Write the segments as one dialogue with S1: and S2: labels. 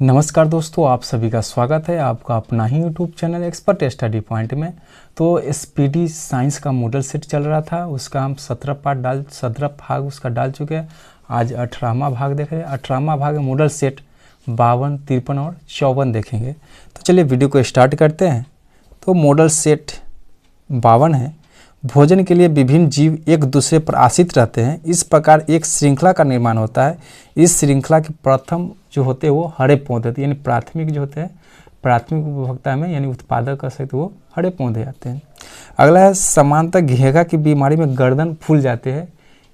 S1: नमस्कार दोस्तों, आप सभी का स्वागत है आपका अपना ही YouTube channel expert study point में। तो एसपीडी साइंस का मॉडल सेट चल रहा था, उसका हम 17 भाग उसका डाल चुके हैं। आज 18वां भाग देख रहे हैं। 18वां भाग मॉडल सेट 52, 53 और 54 देखेंगे। तो चलिए वीडियो को स्टार्ट करते हैं। तो मॉडल सेट 52 है। भोजन के लिए विभिन्न जीव एक दूसरे पर आश्रित रहते हैं, इस प्रकार एक श्रृंखला का निर्माण होता है। इस श्रृंखला के प्रथम जो होते हैं वो हरे पौधे होते हैं, यानी प्राथमिक जो होते हैं, प्राथमिक उपभोक्ता में यानी उत्पादक का सहित वो हरे पौधे आते हैं। अगला है समानता घेघा की बीमारी में गर्दन फूल जाते हैं।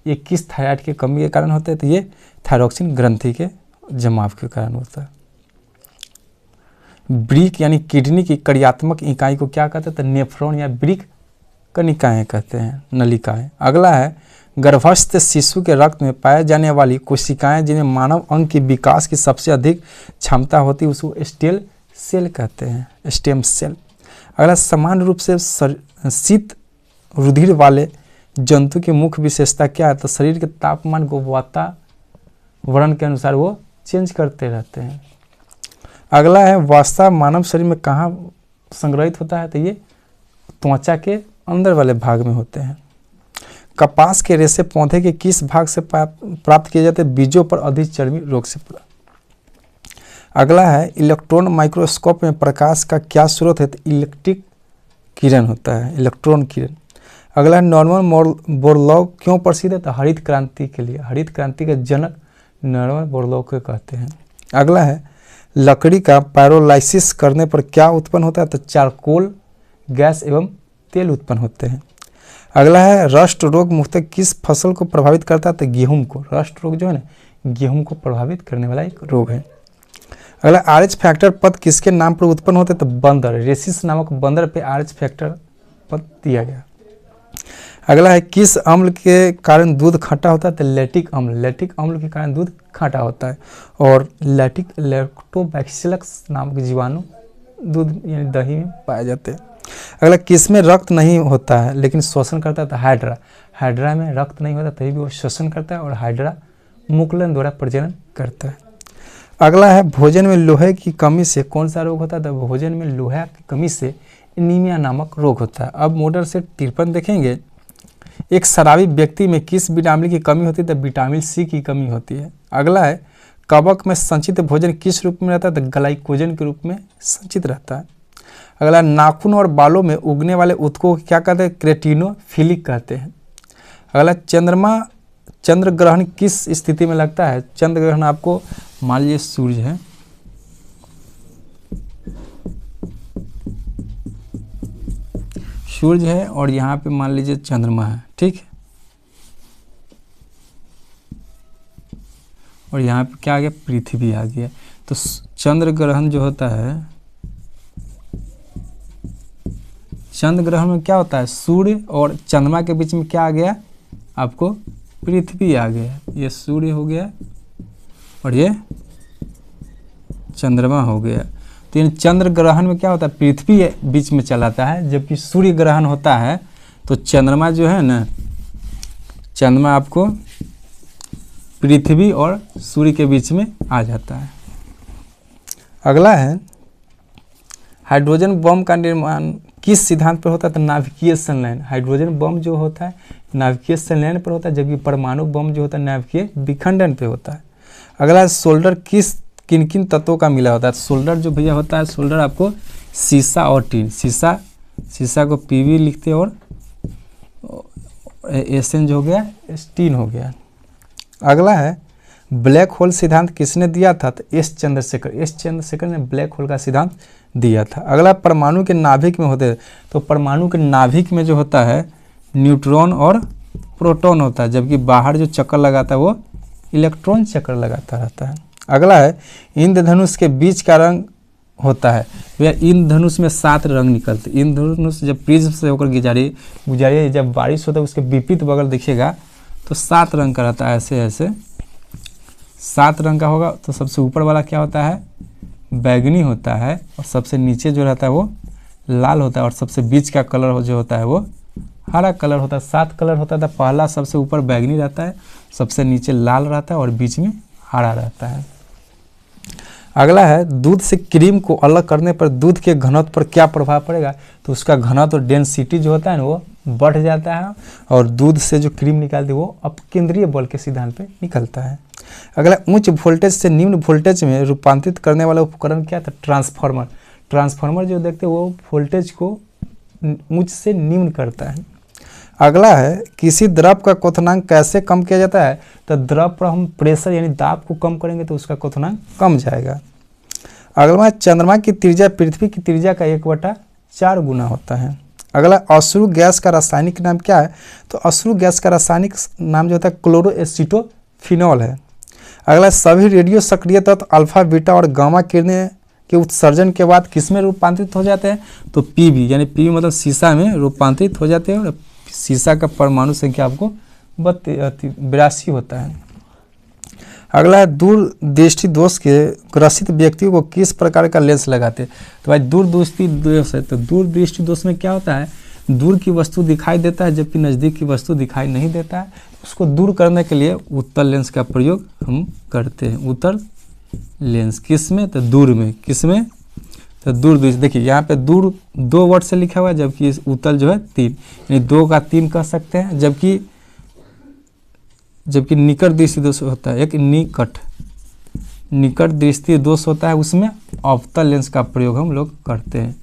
S1: ये किस थायराइड की कमी के कारण होते हैं? तो ये थायरॉक्सिन ग्रंथि के जमाव के कारण होता है। ब्रिक यानी किडनी की क्रियात्मक इकाई को क्या कहते हैं? तो नेफ्रॉन या ब्रिक कनिकाएँ कहते हैं, नलिकाएँ। अगला है गर्भस्थ शिशु के रक्त में पाए जाने वाली कोशिकाएं जिन्हें मानव अंग के विकास की सबसे अधिक क्षमता होती है उसको स्टेल सेल कहते हैं, स्टेम सेल। अगला समान रूप से शीत रुधिर वाले जंतु की मुख्य विशेषता क्या है? तो शरीर के तापमान को वातावरण के अनुसार वो चेंज करते रहते हैं। अगला है वसा मानव शरीर में कहाँ संग्रहित होता है? तो ये त्वचा के अंदर वाले भाग में होते हैं। कपास के रेशे पौधे के किस भाग से प्राप्त किए जाते हैं? बीजों पर अधिक चर्मी रोग से प्राप्त। अगला है इलेक्ट्रॉन माइक्रोस्कोप में प्रकाश का क्या स्रोत है? तो इलेक्ट्रिक किरण होता है, इलेक्ट्रॉन किरण। अगला है नॉर्मन बोरलॉग क्यों प्रसिद्ध है? तो हरित क्रांति के लिए, हरित क्रांति के जनक नॉर्मन बोरलॉग को कहते हैं। अगला है लकड़ी का पायरोलाइसिस करने पर क्या उत्पन्न होता है? तो चारकोल गैस एवं तेल उत्पन्न होते हैं। अगला है रस्ट रोग मुख्यतः किस फसल को प्रभावित करता है? तो गेहूं को। रस्ट रोग जो है ना, गेहूं को प्रभावित करने वाला एक रोग है। अगला RH फैक्टर पद किसके नाम पर उत्पन्न होते हैं? तो बंदर, रेसिस नामक बंदर पे RH फैक्टर पद दिया गया। अगला है किस अम्ल के कारण दूध खट्टा होता है? तो लैक्टिक अम्ल, लैक्टिक अम्ल के कारण दूध खट्टा होता है। और लैक्टोबैसिलस नामक जीवाणु दूध यानी दही में पाए जाते हैं। अगला किस में रक्त नहीं होता है लेकिन शोषण करता है? तो हाइड्रा, हाइड्रा में रक्त नहीं होता तभी भी वो शोषण करता है और हाइड्रा मुकुलन द्वारा प्रजनन करता है। अगला है भोजन में लोहे की कमी से कौन सा रोग होता है? तो भोजन में लोहे की कमी से एनीमिया नामक रोग होता है। अब मॉडल सेट 53 देखेंगे। एक शराबी व्यक्ति में किस विटामिन की कमी होती है? तो विटामिन C की कमी होती है। अगला है कवक में संचित भोजन किस रूप में रहता है? तो ग्लाइकोजन के रूप में संचित रहता है। अगला नाखून और बालों में उगने वाले ऊतकों को क्या कहते हैं? क्रेटिनोफिलिक कहते हैं। अगला चंद्र ग्रहण किस स्थिति में लगता है? चंद्र ग्रहण आपको मान लीजिए सूर्य है, सूर्य है और यहाँ पे मान लीजिए चंद्रमा है, ठीक है। और यहाँ पे क्या आ गया? पृथ्वी आ गया। तो चंद्र ग्रहण जो होता है, चंद्र ग्रहण में क्या होता है? सूर्य और चंद्रमा के बीच में क्या आ गया? आपको पृथ्वी आ गया। ये सूर्य हो गया और ये चंद्रमा हो गया। तो इन चंद्र ग्रहण में क्या होता है? पृथ्वी बीच में चलाता है, जबकि सूर्य ग्रहण होता है तो चंद्रमा जो है ना, चंद्रमा आपको पृथ्वी और सूर्य के बीच में आ जाता है। अगला है हाइड्रोजन बम का निर्माण किस सिद्धांत पर होता है? तो नाभिकीय संलयन। हाइड्रोजन बम जो होता है नाभिकीय संलयन पर होता है, जबकि परमाणु बम जो होता है नाभिकीय विखंडन पे होता है। अगला सोल्डर किन किन तत्वों का मिला होता है? सोल्डर जो भैया होता है, सोल्डर आपको सीसा और टीन, सीसा को Pb लिखते हैं और Sn जो हो गया टीन हो गया। अगला है ब्लैक होल सिद्धांत किसने दिया था? तो एस चंद्रशेखर ने ब्लैक होल का सिद्धांत दिया था। अगला परमाणु के नाभिक में होते हैं, तो परमाणु के नाभिक में जो होता है न्यूट्रॉन और प्रोटॉन होता है, जबकि बाहर जो चक्कर लगाता है वो इलेक्ट्रॉन चक्कर लगाता रहता है। अगला है इंद्रधनुष के बीच का रंग होता है। भैया इंद्रधनुष में 7 रंग निकलते हैं। इंद्रधनुष जब प्रिज्म से होकर गुजारिए जब बारिश होता है उसके विपरीत बगल देखिएगा तो 7 रंग का रहता है, ऐसे ऐसे 7 रंग का होगा। तो सबसे ऊपर वाला क्या होता है? बैगनी होता है और सबसे नीचे जो रहता है वो लाल होता है और सबसे बीच का कलर जो होता है वो हरा कलर होता है। 7 कलर होता था। पहला सबसे ऊपर बैगनी रहता है, सबसे नीचे लाल रहता है और बीच में हरा रहता है। अगला है दूध से क्रीम को अलग करने पर दूध के घनत्व पर क्या प्रभाव पड़ेगा, तो उसका घनत्व डेंसिटी जो होता है ना वो बढ़ जाता है और दूध से जो क्रीम निकालती है वो अपकेंद्रीय बल के सिद्धांत पे निकलता है। अगला उच्च वोल्टेज से निम्न वोल्टेज में रूपांतरित करने वाला उपकरण क्या था, ट्रांसफार्मर। ट्रांसफार्मर जो देखते हैं वो वोल्टेज को उच्च से निम्न करता है। अगला है किसी द्रव का क्वथनांक कैसे कम किया जाता है, तो द्रव पर हम प्रेशर यानी दाब को कम करेंगे तो उसका क्वथनांक कम जाएगा। अगला चंद्रमा की त्रिज्या पृथ्वी की त्रिज्या का 1/4 गुना होता है। अगला अश्रु गैस का रासायनिक नाम क्या है, तो अश्रु गैस का रासायनिक नाम जो होता है क्लोरोएसिटोफिनॉल है। अगला सभी रेडियो सक्रिय तत्व अल्फा बीटा और गामा किरणें के उत्सर्जन के बाद किसमें रूपांतरित हो जाते हैं, तो पीबी यानी पीबी मतलब सीसा में रूपांतरित हो जाते हैं और सीसा का परमाणु संख्या आपको 82 होता है। अगला है दूरदृष्टि दोष के ग्रसित व्यक्तियों को किस प्रकार का लेंस लगाते हैं, तो भाई दूरदृष्टि दोष है, तो दूरदृष्टि दोष में क्या होता है, दूर की वस्तु दिखाई देता है जबकि नज़दीक की वस्तु दिखाई नहीं देता है। उसको दूर करने के लिए उत्तल लेंस का प्रयोग हम करते हैं। उत्तल लेंस किस में, तो दूर में, किस में, तो दूरदृष्टि। देखिए यहाँ पे दूर 2 वर्ड से लिखा हुआ है जबकि उत्तल जो है 3, यानी 2 का 3 कह सकते हैं। जबकि निकट दृष्टि दोष होता है एक निकट दृष्टि दोष होता है, उसमें अवतल लेंस का प्रयोग हम लोग करते हैं।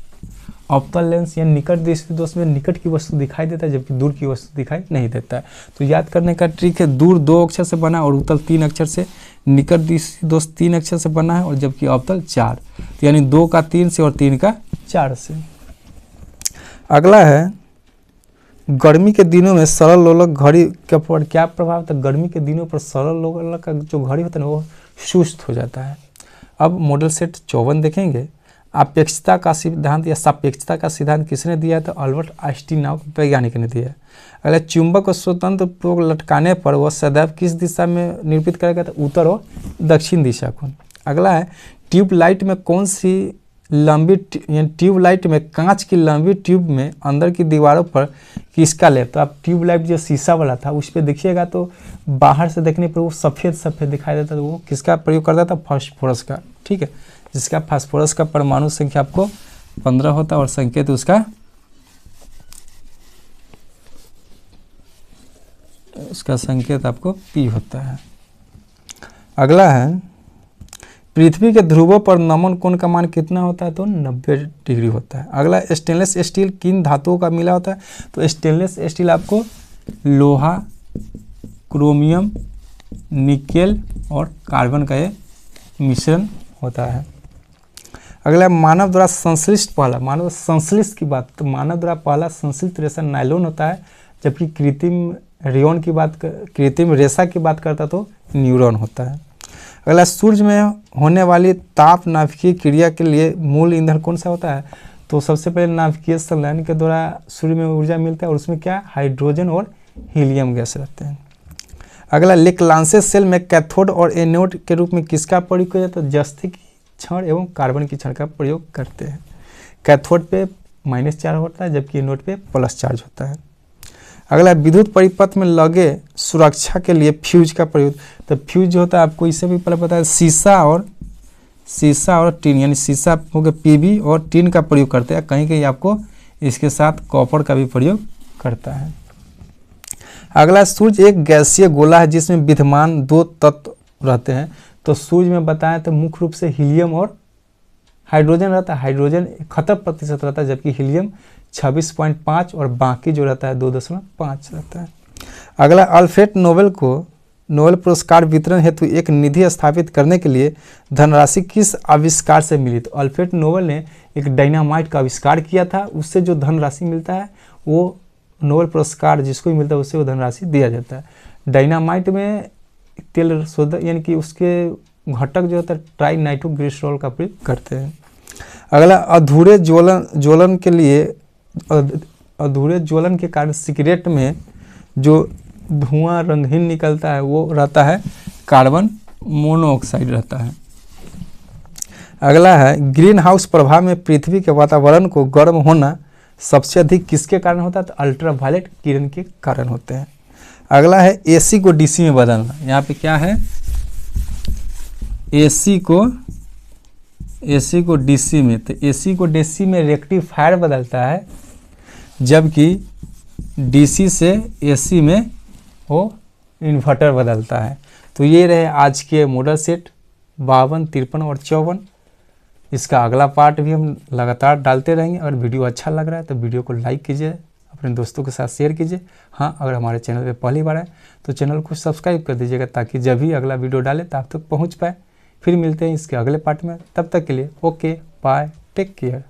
S1: अवतल लेंस या निकट दृष्टि दोष में निकट की वस्तु दिखाई देता है जबकि दूर की वस्तु दिखाई नहीं देता है। तो याद करने का ट्रिक है, दूर 2 अक्षर से बना और उत्तल 3 अक्षर से, निकट दृष्टि दोष 3 अक्षर से बना है और जबकि अवतल 4, तो यानी 2 का 3 से और 3 का 4 से। अगला है गर्मी के दिनों में सरल लोलक घड़ी के ऊपर क्या प्रभाव था, गर्मी के दिनों पर सरल लोलक का जो घड़ी होता है ना वो सुस्त हो जाता है। अब मॉडल सेट 54 देखेंगे। अपेक्षता का सिद्धांत या सापेक्षता का सिद्धांत किसने दिया है, तो अल्बर्ट आइंस्टीन नाम वैज्ञानिक ने दिया है। अगला चुंबक को स्वतंत्र पूर्वक लटकाने पर वह सदैव किस दिशा में निरूपित करेगा, तो उत्तर और दक्षिण दिशा को। अगला है ट्यूबलाइट में कौन सी लंबी ट्यूबलाइट में कांच की लंबी ट्यूब में अंदर की दीवारों पर किसका लेप, तो आप ट्यूबलाइट जो शीशा वाला था उस पर देखिएगा तो बाहर से देखने पर वो सफ़ेद सफ़ेद दिखाई देता, तो वो किसका प्रयोग करता था, फास्फोरस का। ठीक है, जिसका फास्फोरस का परमाणु संख्या आपको 15 होता है और संकेत उसका संकेत आपको P होता है। अगला है पृथ्वी के ध्रुवों पर नमन कोण का मान कितना होता है, तो 90 डिग्री होता है। अगला स्टेनलेस स्टील किन धातुओं का मिला होता है, तो स्टेनलेस स्टील आपको लोहा, क्रोमियम, निकेल और कार्बन का ये मिश्रण होता है। अगला मानव द्वारा संश्लिष्ट पहला, मानव संश्लिष्ट की बात, तो मानव द्वारा पहला संश्लिष्ट रेशा नायलॉन होता है जबकि कृत्रिम रेशा की बात करता तो न्यूरॉन होता है। अगला सूर्य में होने वाली ताप नाभिकीय क्रिया के लिए मूल ईंधन कौन सा होता है, तो सबसे पहले नाभिकीय संलयन के द्वारा सूर्य में ऊर्जा मिलता है और उसमें क्या हाइड्रोजन और हीलियम गैस रहते हैं। अगला लेक्लांसे सेल में कैथोड और एनोड के रूप में किसका प्रयोग किया जाता है, जस्ती की क्षण एवं कार्बन की क्षण का प्रयोग करते हैं। कैथोड पे -4 होता है जबकि एनोड पे प्लस चार्ज होता है। अगला विद्युत परिपथ में लगे सुरक्षा के लिए फ्यूज का प्रयोग, तो फ्यूज जो होता है आपको इससे भी पहले पता है शीशा और टीन, यानी शीशा हो गया पीबी और टीन का प्रयोग करते हैं, कहीं कहीं आपको इसके साथ कॉपर का भी प्रयोग करता है। अगला सूर्य एक गैसीय गोला है जिसमें विद्यमान 2 तत्व रहते हैं, तो सूर्य में बताया तो मुख्य रूप से हीलियम और हाइड्रोजन रहता है। हाइड्रोजन 71% रहता है जबकि हीलियम 26.5 और बाकी जो रहता है 2.5 रहता है। अगला अल्फ्रेड नोबेल को नोबेल पुरस्कार वितरण हेतु एक निधि स्थापित करने के लिए धनराशि किस आविष्कार से मिली, तो अल्फ्रेड नोबेल ने एक डायनामाइट का आविष्कार किया था, उससे जो धनराशि मिलता है वो नोबेल पुरस्कार जिसको भी मिलता है उससे वो धनराशि दिया जाता है। डायनामाइट में तेल शोधक यानी कि उसके घटक जो होता है ट्राई नाइट्रोग्लिसरॉल का प्रयोग करते हैं। अगला अधूरे ज्वलन के कारण सिगरेट में जो धुआं रंगहीन निकलता है वो रहता है कार्बन मोनोऑक्साइड रहता है। अगला है ग्रीन हाउस प्रभाव में पृथ्वी के वातावरण को गर्म होना सबसे अधिक किसके कारण होता है, तो अल्ट्रावायलेट किरण के कारण होते हैं। अगला है एसी को डीसी में बदलना, यहाँ पे क्या है, एसी को AC को DC में, तो AC को DC में रेक्टिफायर बदलता है, जबकि DC से AC में वो इन्वर्टर बदलता है। तो ये रहे आज के मॉडल सेट 52, 53 और 54। इसका अगला पार्ट भी हम लगातार डालते रहेंगे। अगर वीडियो अच्छा लग रहा है तो वीडियो को लाइक कीजिए, अपने दोस्तों के साथ शेयर कीजिए। हाँ, अगर हमारे चैनल पे पहली बार है तो चैनल को सब्सक्राइब कर दीजिएगा, ताकि जब भी अगला वीडियो डाले तो आप तक पहुँच पाए। फिर मिलते हैं इसके अगले पार्ट में, तब तक के लिए ओके बाय, टेक केयर।